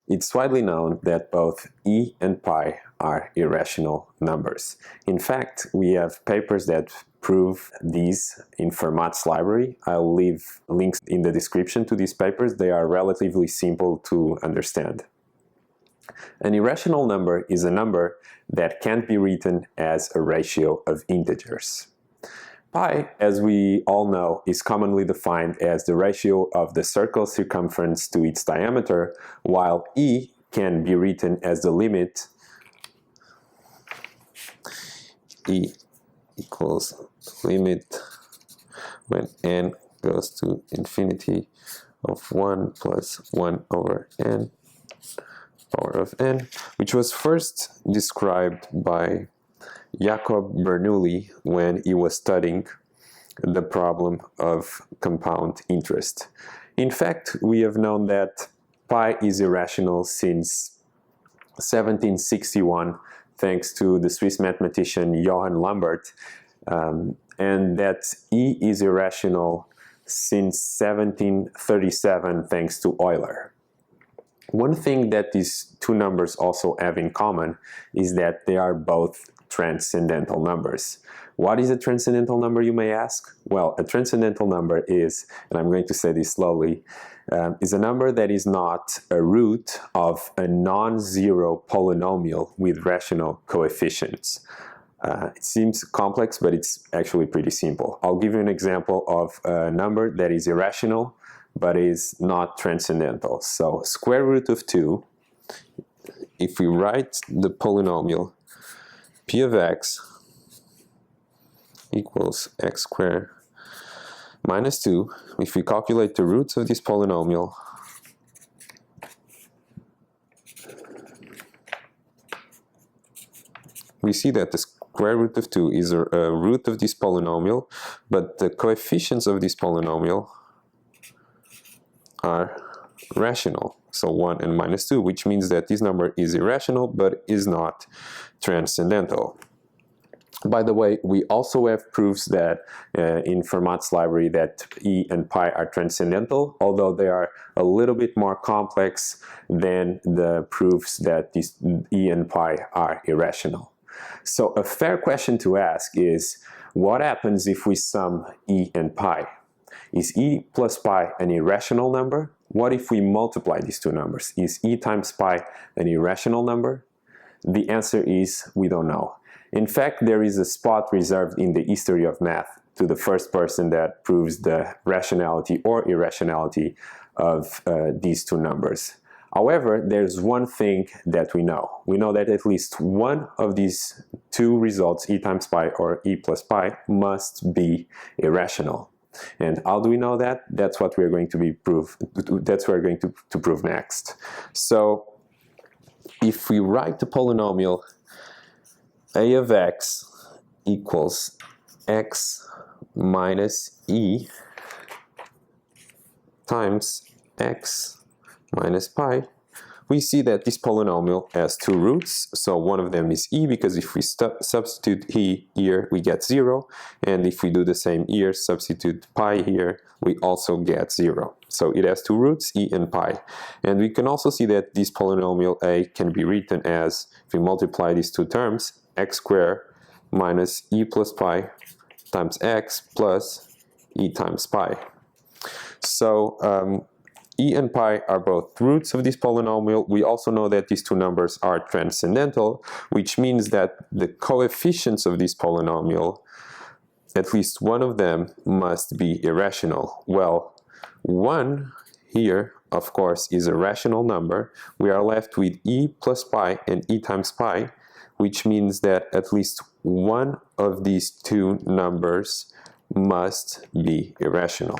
It's widely known that both e and pi are irrational numbers. In fact, we have papers that prove these in Fermat's library. I'll leave links in the description to these papers. They are relatively simple to understand. An irrational number is a number that can't be written as a ratio of integers. Pi, as we all know, is commonly defined as the ratio of the circle's circumference to its diameter, while e can be written as the limit e equals limit when n goes to infinity of 1 plus 1 over n power of n, which was first described by Jacob Bernoulli when he was studying the problem of compound interest. In fact, we have known that pi is irrational since 1761, thanks to the Swiss mathematician Johann Lambert, and that e is irrational since 1737, thanks to Euler. One thing that these two numbers also have in common is that they are both transcendental numbers. What is a transcendental number, you may ask? Well, a transcendental number is, and I'm going to say this slowly, is a number that is not a root of a non-zero polynomial with rational coefficients. It seems complex, but it's actually pretty simple. I'll give you an example of a number that is irrational, but is not transcendental. So square root of 2, if we write the polynomial p of x equals x squared minus 2, if we calculate the roots of this polynomial, we see that the square root of 2 is a root of this polynomial, but the coefficients of this polynomial are rational, so 1 and minus 2, which means that this number is irrational but is not transcendental. By the way, we also have proofs that in Fermat's library that e and pi are transcendental, although they are a little bit more complex than the proofs that these e and pi are irrational. So a fair question to ask is, what happens if we sum e and pi? Is e plus pi an irrational number? What if we multiply these two numbers? Is e times pi an irrational number? The answer is we don't know. In fact, there is a spot reserved in the history of math to the first person that proves the rationality or irrationality of these two numbers. However, there's one thing that we know. We know that at least one of these two results, e times pi or e plus pi, must be irrational. And how do we know that? That's what we're going to prove next. So if we write the polynomial a of x equals x minus e times x minus pi, we see that this polynomial has two roots. So one of them is e, because if we substitute e here, we get 0. And if we do the same here, substitute pi here, we also get 0. So it has two roots, e and pi. And we can also see that this polynomial a can be written as, if we multiply these two terms, x squared minus e plus pi times x plus e times pi. So e and pi are both roots of this polynomial. We also know that these two numbers are transcendental, which means that the coefficients of this polynomial, at least one of them, must be irrational. Well, 1 here, of course, is a rational number. We are left with e plus pi and e times pi, which means that at least one of these two numbers must be irrational.